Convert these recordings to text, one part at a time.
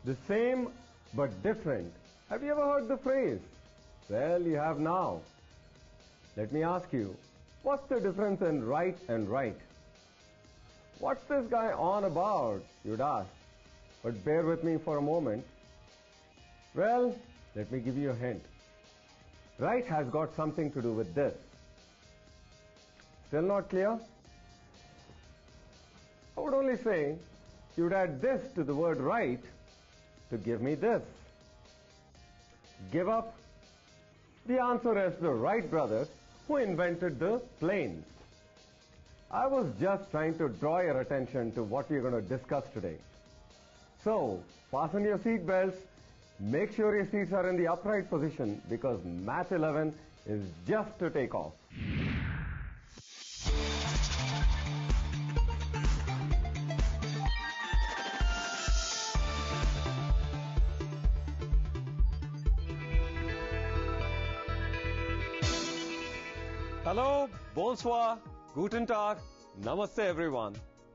The same but different. Have you ever heard the phrase? Well, you have now. Let me ask you, what's the difference in right and right? What's this guy on about, you'd ask. But bear with me for a moment. Well, let me give you a hint. Right has got something to do with this. Still not clear? I would only say you'd add this to the word right to give me this. Give up? The answer is the Wright brothers, who invented the planes. I was just trying to draw your attention to what we're going to discuss today. So, fasten your seat belts, make sure your seats are in the upright position because Math 11 is just to take off. Hello, bonsoir, guten tag, namaste everyone.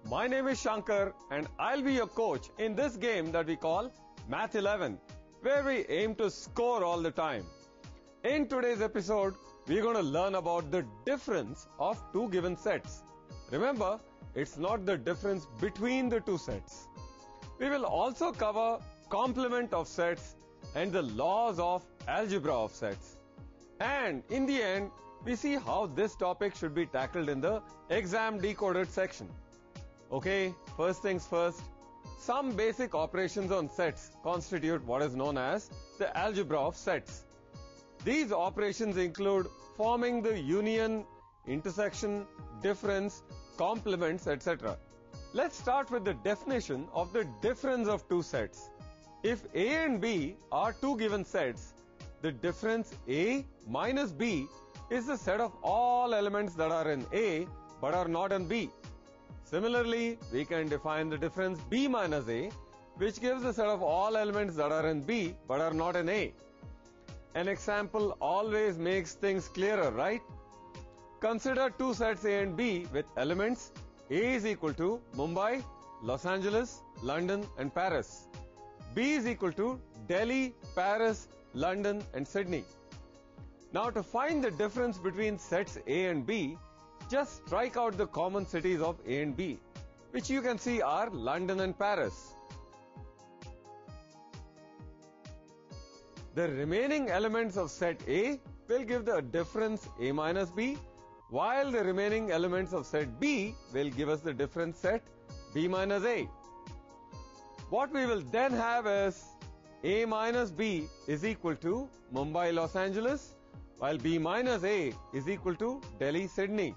My name is Shankar and I'll be your coach in this game that we call Math 11, where we aim to score all the time. In today's episode, we're going to learn about the difference of two given sets. Remember, it's not the difference between the two sets. We will also cover complement of sets and the laws of algebra of sets. And in the end, we see how this topic should be tackled in the exam decoded section. Okay, first things first, some basic operations on sets constitute what is known as the algebra of sets. These operations include forming the union, intersection, difference, complements, etc. Let's start with the definition of the difference of two sets. If A and B are two given sets, the difference A minus B is the set of all elements that are in A but are not in B. Similarly, we can define the difference B minus A, which gives the set of all elements that are in B but are not in A. An example always makes things clearer, right? Consider two sets A and B with elements A is equal to Mumbai, Los Angeles, London and Paris. B is equal to Delhi, Paris, London and Sydney. Now to find the difference between sets A and B, just strike out the common cities of A and B, which you can see are London and Paris. The remaining elements of set A will give the difference A minus B, while the remaining elements of set B will give us the difference set B minus A. What we will then have is A minus B is equal to Mumbai, Los Angeles, while B minus A is equal to Delhi, Sydney.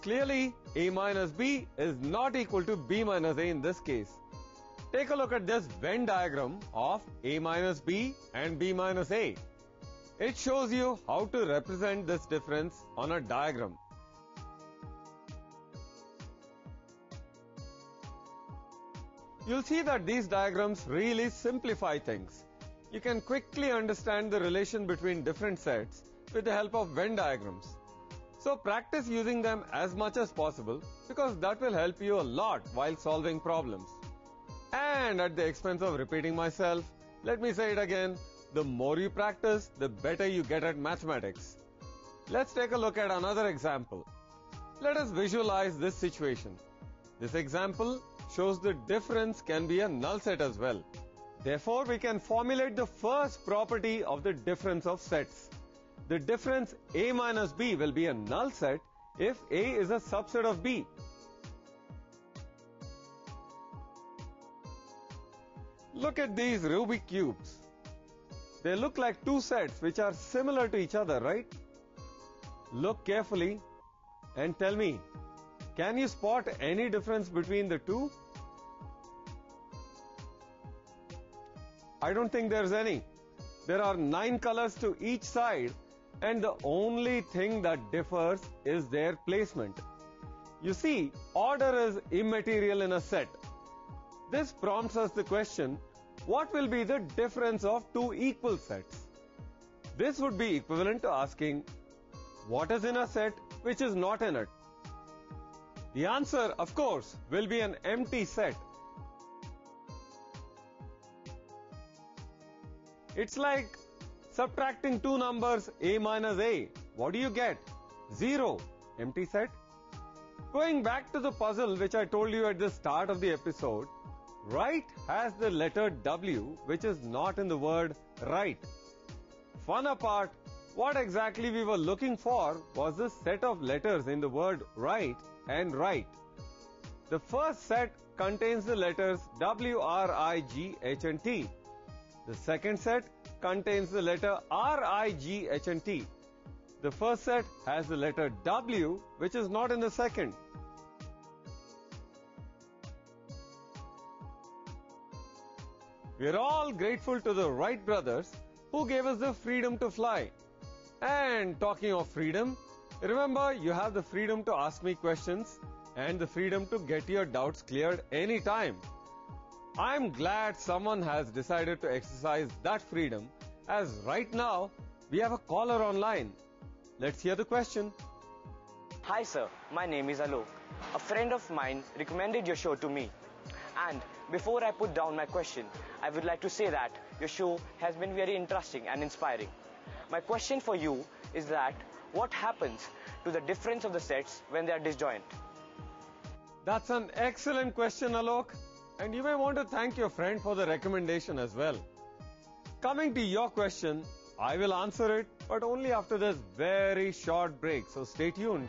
Clearly, A minus B is not equal to B minus A in this case. Take a look at this Venn diagram of A minus B and B minus A. It shows you how to represent this difference on a diagram. You'll see that these diagrams really simplify things. You can quickly understand the relation between different sets with the help of Venn diagrams. So practice using them as much as possible because that will help you a lot while solving problems. And at the expense of repeating myself, let me say it again, the more you practice, the better you get at mathematics. Let's take a look at another example. Let us visualize this situation. This example shows the difference can be a null set as well. Therefore, we can formulate the first property of the difference of sets. The difference A minus B will be a null set if A is a subset of B. Look at these Rubik cubes. They look like two sets which are similar to each other, right? Look carefully and tell me, can you spot any difference between the two? I don't think there's any. There are 9 colors to each side and the only thing that differs is their placement. You see, order is immaterial in a set. This prompts us the question, what will be the difference of two equal sets? This would be equivalent to asking, what is in a set which is not in it? The answer, of course, will be an empty set. It's like subtracting two numbers a minus a. What do you get? 0. Empty set. Going back to the puzzle which I told you at the start of the episode, right has the letter W which is not in the word right. Fun apart, what exactly we were looking for was the set of letters in the word right and right. The first set contains the letters W, R, I, G, H and T. The second set contains the letter R, I, G, H and T. The first set has the letter W which is not in the second. We are all grateful to the Wright brothers who gave us the freedom to fly. And talking of freedom, remember you have the freedom to ask me questions and the freedom to get your doubts cleared anytime. I'm glad someone has decided to exercise that freedom, as right now we have a caller online. Let's hear the question. Hi sir, my name is Alok. A friend of mine recommended your show to me. And before I put down my question, I would like to say that your show has been very interesting and inspiring. My question for you is that what happens to the difference of the sets when they are disjoint? That's an excellent question, Alok. And you may want to thank your friend for the recommendation as well. Coming to your question, I will answer it, but only after this very short break. So stay tuned.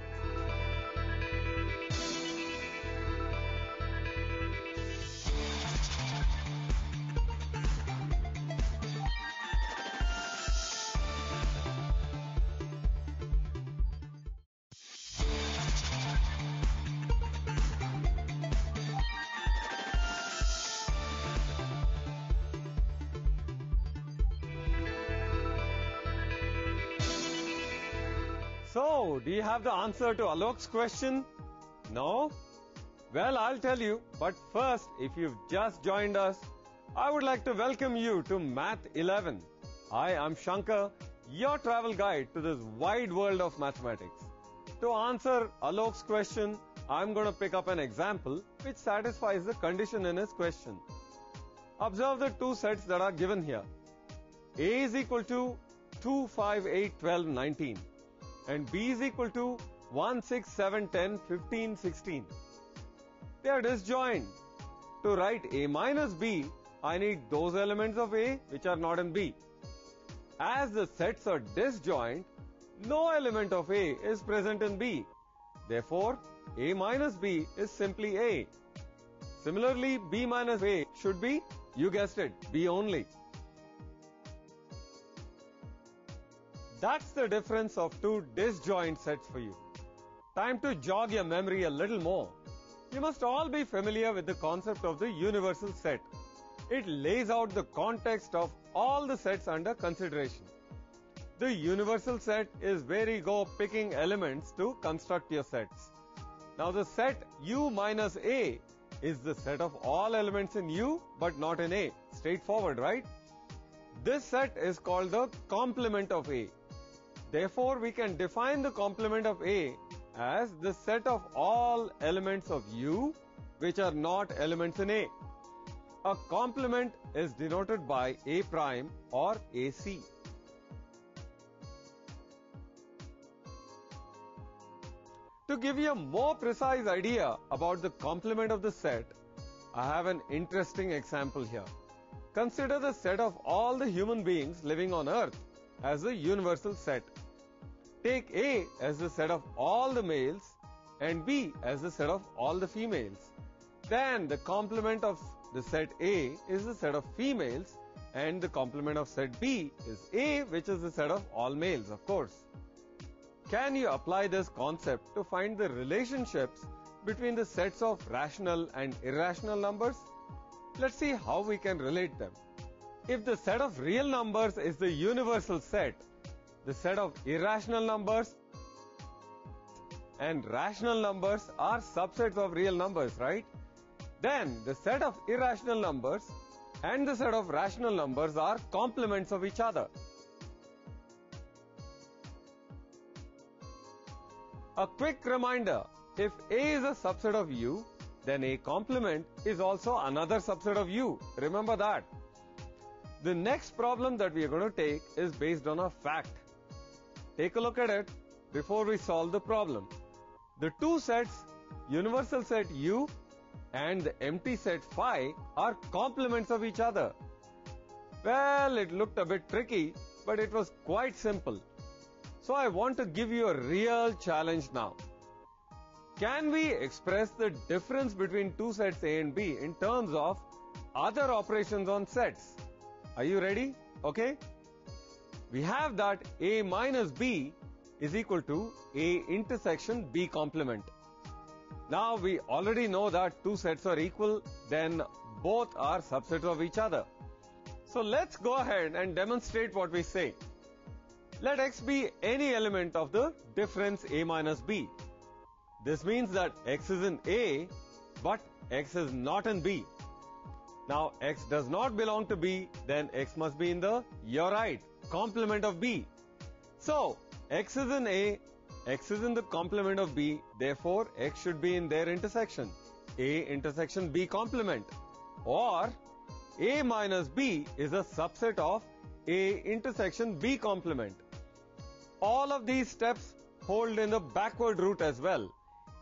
So, do you have the answer to Alok's question? No? Well, I'll tell you, but first, if you've just joined us, I would like to welcome you to Math 11. I am Shankar, your travel guide to this wide world of mathematics. To answer Alok's question, I'm going to pick up an example which satisfies the condition in his question. Observe the two sets that are given here. A is equal to 2, 5, 8, 12, 19. And B is equal to 1, 6, 7, 10, 15, 16. They are disjoint. To write A minus B, I need those elements of A which are not in B. As the sets are disjoint, no element of A is present in B. Therefore, A minus B is simply A. Similarly, B minus A should be, you guessed it, B only. That's the difference of two disjoint sets for you. Time to jog your memory a little more. You must all be familiar with the concept of the universal set. It lays out the context of all the sets under consideration. The universal set is where you go picking elements to construct your sets. Now the set U minus A is the set of all elements in U but not in A. Straightforward, right? This set is called the complement of A. Therefore, we can define the complement of A as the set of all elements of U which are not elements in A. A complement is denoted by A prime or AC. To give you a more precise idea about the complement of the set, I have an interesting example here. Consider the set of all the human beings living on Earth as a universal set. Take A as the set of all the males and B as the set of all the females. Then the complement of the set A is the set of females and the complement of set B is A, which is the set of all males, of course. Can you apply this concept to find the relationships between the sets of rational and irrational numbers? Let's see how we can relate them. If the set of real numbers is the universal set, the set of irrational numbers and rational numbers are subsets of real numbers, right? Then the set of irrational numbers and the set of rational numbers are complements of each other. A quick reminder, if A is a subset of U, then A complement is also another subset of U. Remember that. The next problem that we are going to take is based on a fact. Take a look at it before we solve the problem. The two sets, universal set U and the empty set phi, are complements of each other. Well, it looked a bit tricky, but it was quite simple. So I want to give you a real challenge now. Can we express the difference between two sets A and B in terms of other operations on sets? Are you ready? Okay. We have that A minus B is equal to A intersection B complement. Now we already know that two sets are equal, then both are subsets of each other. So let's go ahead and demonstrate what we say. Let X be any element of the difference A minus B. This means that X is in A, but X is not in B. Now X does not belong to B, then X must be in the, you're right, complement of B. So X is in A, X is in the complement of B, therefore X should be in their intersection, A intersection B complement. Or A minus B is a subset of A intersection B complement. All of these steps hold in the backward route as well.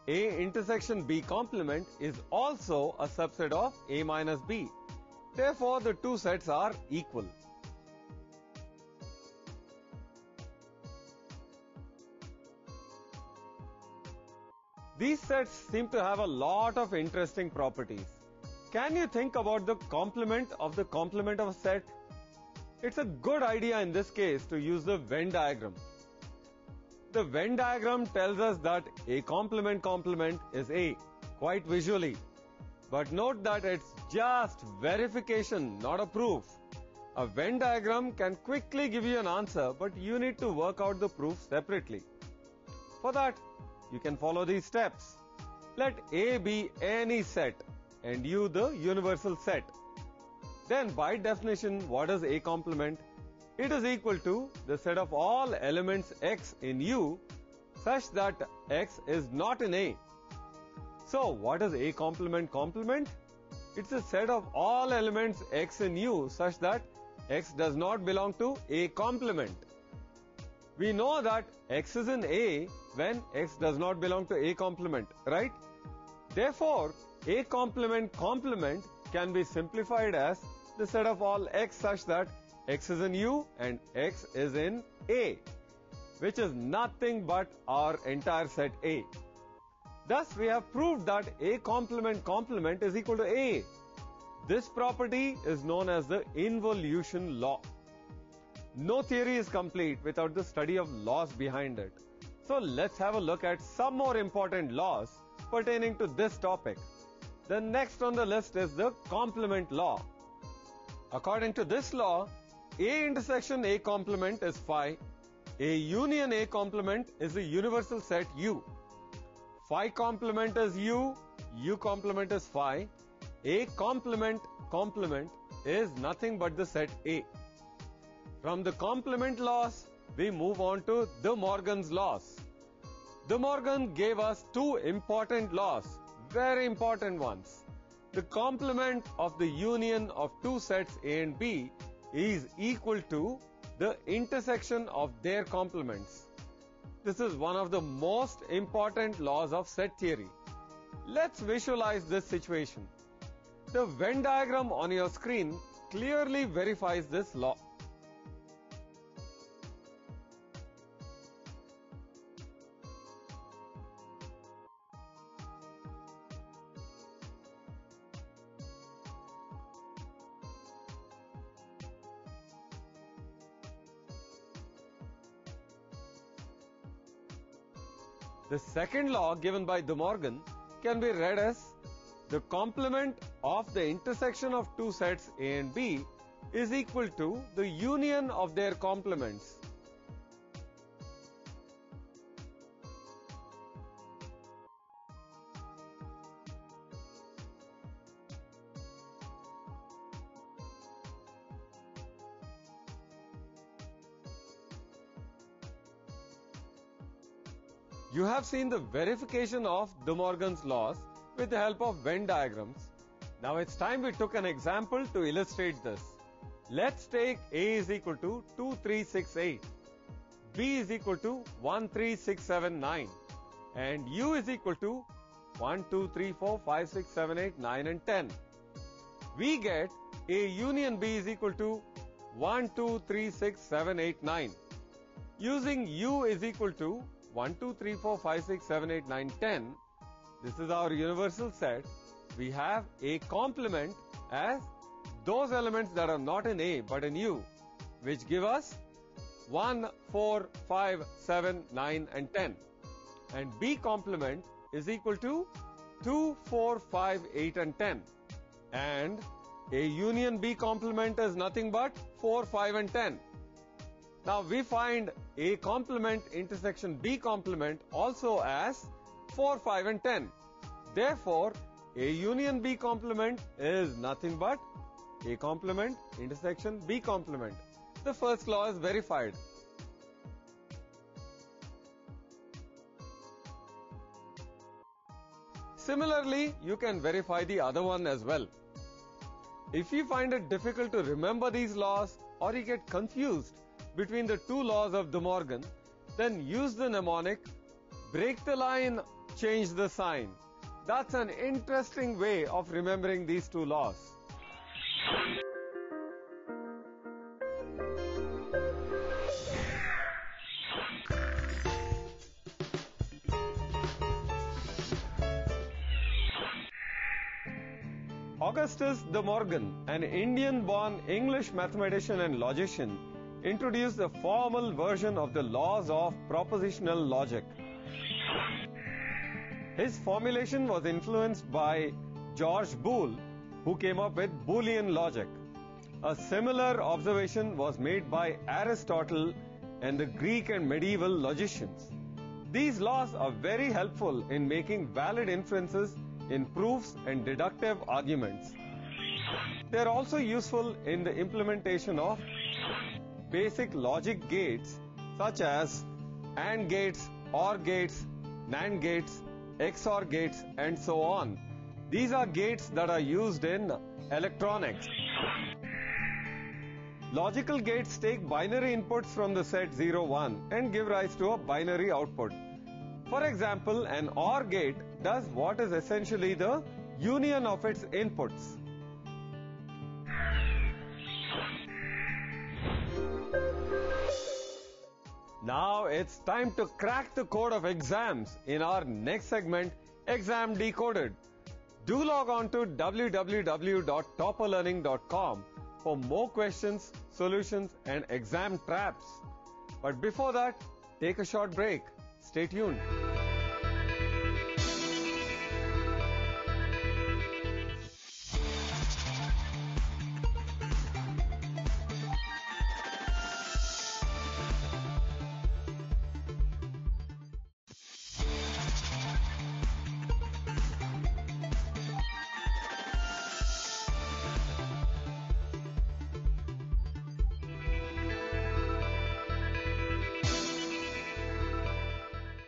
A intersection B complement is also a subset of A minus B. Therefore, the two sets are equal. These sets seem to have a lot of interesting properties. Can you think about the complement of a set? It's a good idea in this case to use the Venn diagram. The Venn diagram tells us that A complement is A, quite visually. But note that it's just verification, not a proof. A Venn diagram can quickly give you an answer, but you need to work out the proof separately. For that, you can follow these steps. Let A be any set and U the universal set. Then by definition, what is A complement? It is equal to the set of all elements X in U such that X is not in A. So what is A complement? It's a set of all elements X in U such that X does not belong to A complement. We know that X is in A when X does not belong to A complement, right? Therefore, A complement can be simplified as the set of all X such that X is in U and X is in A, which is nothing but our entire set A. Thus, we have proved that A complement is equal to A. This property is known as the involution law. No theory is complete without the study of laws behind it. So let's have a look at some more important laws pertaining to this topic. The next on the list is the complement law. According to this law, A intersection A complement is phi. A union A complement is the universal set U. Phi complement is U, U complement is phi. A complement is nothing but the set A. From the complement laws, we move on to De Morgan's laws. De Morgan gave us two important laws, very important ones. The complement of the union of two sets A and B is equal to the intersection of their complements. This is one of the most important laws of set theory. Let's visualize this situation. The Venn diagram on your screen clearly verifies this law. The second law given by De Morgan can be read as the complement of the intersection of two sets A and B is equal to the union of their complements. You have seen the verification of De Morgan's laws with the help of Venn diagrams. Now it's time we took an example to illustrate this. Let's take A is equal to 2368, B is equal to 13679, and U is equal to 1, 2, 3, 4, 5, 6, 7, 8, 9 and 10. We get A union B is equal to 1, 2, 3, 6, 7, 8, 9. Using U is equal to 1, 2, 3, 4, 5, 6, 7, 8, 9, 10. This is our universal set. We have A complement as those elements that are not in A but in U, which give us 1, 4, 5, 7, 9 and 10. And B complement is equal to 2, 4, 5, 8 and 10. And A union B complement is nothing but 4, 5 and 10. Now we find A complement intersection B complement also as 4, 5 and 10. Therefore, A union B complement is nothing but A complement intersection B complement. The first law is verified. Similarly, you can verify the other one as well. If you find it difficult to remember these laws or you get confused between the two laws of De Morgan, then use the mnemonic, break the line, change the sign. That's an interesting way of remembering these two laws. Augustus De Morgan, an Indian-born English mathematician and logician, introduced the formal version of the laws of propositional logic. His formulation was influenced by George Boole, who came up with Boolean logic. A similar observation was made by Aristotle and the Greek and medieval logicians. These laws are very helpful in making valid inferences in proofs and deductive arguments. They are also useful in the implementation of basic logic gates such as AND gates, OR gates, NAND gates, XOR gates, and so on. These are gates that are used in electronics. Logical gates take binary inputs from the set 0, 1 and give rise to a binary output. For example, an OR gate does what is essentially the union of its inputs. Now it's time to crack the code of exams in our next segment, Exam Decoded. Do log on to www.topperlearning.com for more questions, solutions and exam traps. But before that, take a short break. Stay tuned.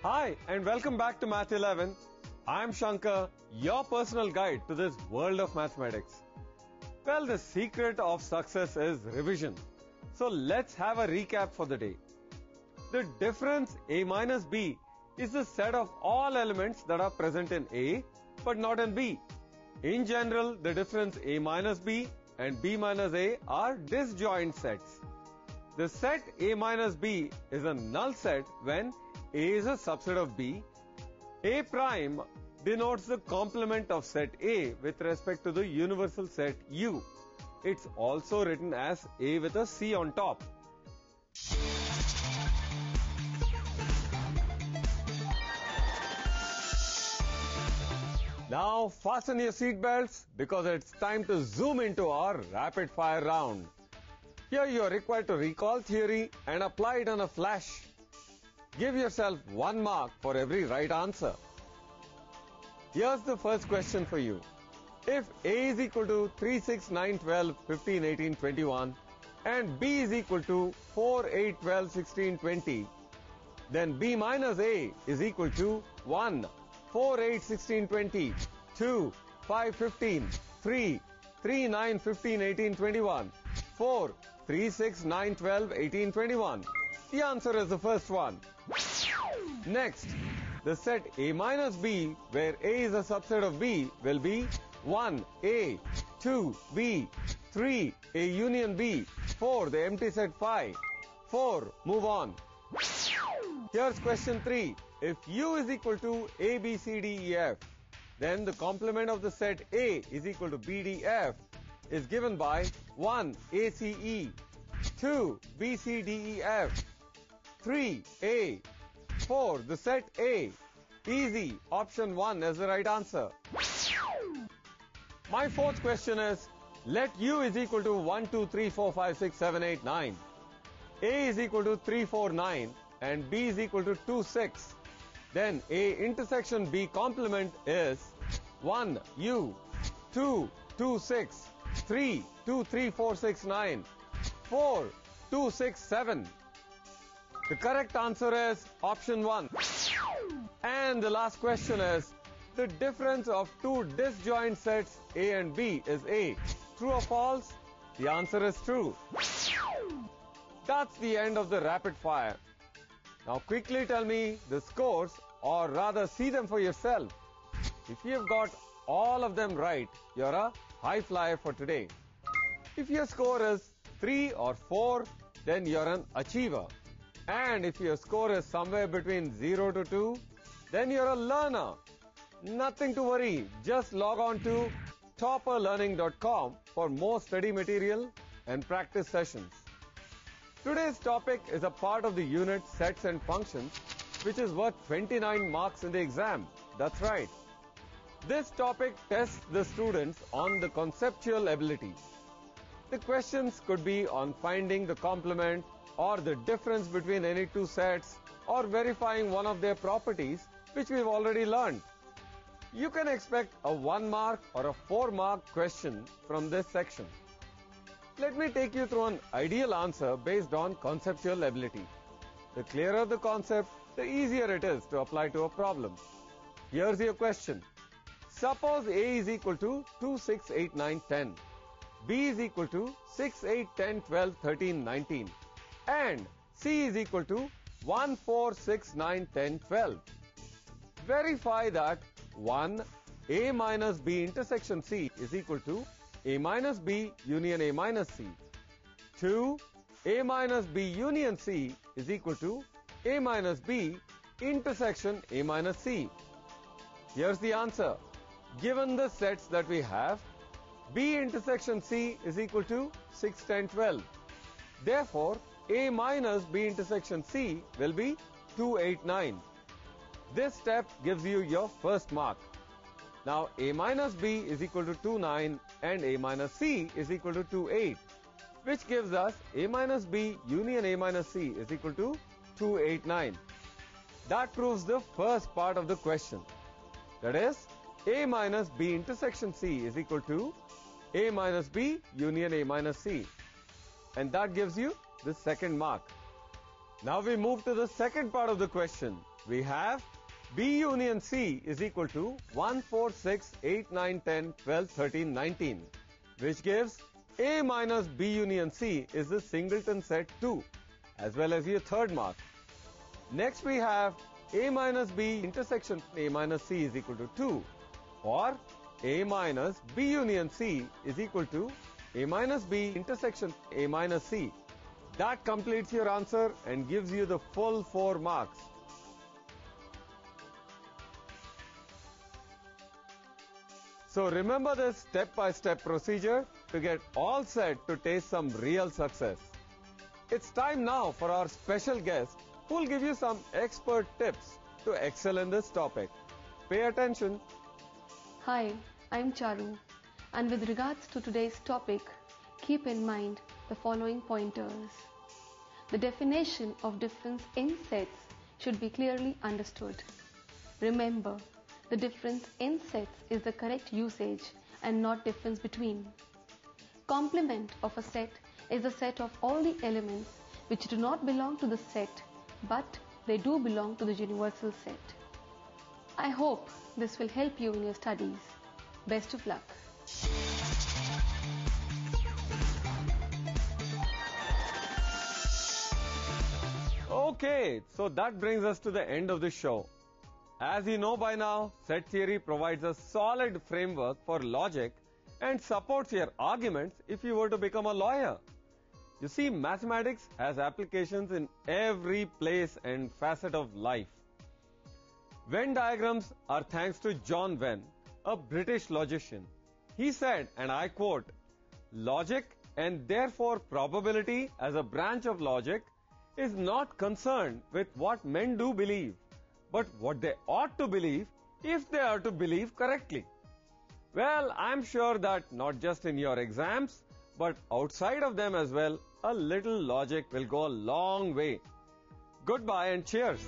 Hi and welcome back to Math 11. I'm Shankar, your personal guide to this world of mathematics. Well, the secret of success is revision. So let's have a recap for the day. The difference A minus B is the set of all elements that are present in A but not in B. In general, the difference A minus B and B minus A are disjoint sets. The set A minus B is a null set when A is a subset of B. A prime denotes the complement of set A with respect to the universal set U. It's also written as A with a C on top. Now fasten your seatbelts because it's time to zoom into our rapid fire round. Here you are required to recall theory and apply it on a flash. Give yourself 1 mark for every right answer. Here's the first question for you. If A is equal to 3, 6, 9, 12, 15, 18, 21 and B is equal to 4, 8, 12, 16, 20, then B minus A is equal to 1, 4, 8, 16, 20, 2, 5, 15, 3, 3, 9, 15, 18, 21. 4, 3, 6, 9, 12, 18, 21. The answer is the first one. Next, the set A minus B, where A is a subset of B, will be 1, A, 2, B, 3, A union B, 4, the empty set phi. 4, move on. Here's question 3. If U is equal to A, B, C, D, E, F, then the complement of the set A is equal to B, D, F is given by 1, A, C, E, 2, B, C, D, E, F, 3, A, 4, the set A. Easy. Option 1 is the right answer. My fourth question is, let U is equal to 1, 2, 3, 4, 5, 6, 7, 8, 9. A is equal to 3, 4, 9 and B is equal to 2, 6. Then A intersection B complement is 1, U, 2, 2, 6, 3, 2, 3, 4, 6, 9, 4, 2, 6, 7. The correct answer is option 1. And the last question is, the difference of two disjoint sets A and B is A. True or false? The answer is true. That's the end of the rapid fire. Now quickly tell me the scores, or rather see them for yourself. If you've got all of them right, you're a high flyer for today. If your score is 3 or 4, then you're an achiever. And if your score is somewhere between 0 to 2, then you're a learner. Nothing to worry, just log on to topperlearning.com for more study material and practice sessions. Today's topic is a part of the unit Sets and Functions, which is worth 29 marks in the exam. That's right. This topic tests the students on the conceptual abilities. The questions could be on finding the complement or the difference between any two sets or verifying one of their properties, which we've already learned. You can expect a 1 mark or a 4 mark question from this section. Let me take you through an ideal answer based on conceptual ability. The clearer the concept, the easier it is to apply to a problem. Here's your question. Suppose A is equal to 2, 6, 8, 9, 10. B is equal to 6, 8, 10, 12, 13, 19. And C is equal to 1, 4, 6, 9, 10, 12. Verify that 1, A minus B intersection C is equal to A minus B union A minus C. 2, A minus B union C is equal to A minus B intersection A minus C. Here's the answer. Given the sets that we have, B intersection C is equal to 6, 10, 12. Therefore, A minus B intersection C will be 2, 8, 9. This step gives you your first mark. Now A minus B is equal to 2, 9 and A minus C is equal to 2, 8, which gives us A minus B union A minus C is equal to 2, 8, 9. That proves the first part of the question. That is, A minus B intersection C is equal to A minus B union A minus C. And that gives you the second mark. Now we move to the second part of the question. We have B union C is equal to 1, 4, 6, 8, 9, 10, 12, 13, 19, which gives A minus B union C is the singleton set 2, as well as your third mark. Next we have A minus B intersection A minus C is equal to 2, or A minus B union C is equal to A minus B intersection A minus C. That completes your answer and gives you the full 4 marks. So remember this step-by-step procedure to get all set to taste some real success. It's time now for our special guest who will give you some expert tips to excel in this topic. Pay attention. Hi, I'm Charu, and with regards to today's topic, keep in mind the following pointers. The definition of difference in sets should be clearly understood. Remember, the difference in sets is the correct usage and not difference between. Complement of a set is a set of all the elements which do not belong to the set, but they do belong to the universal set. I hope this will help you in your studies. Best of luck. Okay, so that brings us to the end of the show. As you know by now, set theory provides a solid framework for logic and supports your arguments if you were to become a lawyer. You see, mathematics has applications in every place and facet of life. Venn diagrams are thanks to John Venn, a British logician. He said, and I quote, "Logic and therefore probability as a branch of logic is not concerned with what men do believe, but what they ought to believe if they are to believe correctly." Well, I'm sure that not just in your exams, but outside of them as well, a little logic will go a long way. Goodbye and cheers.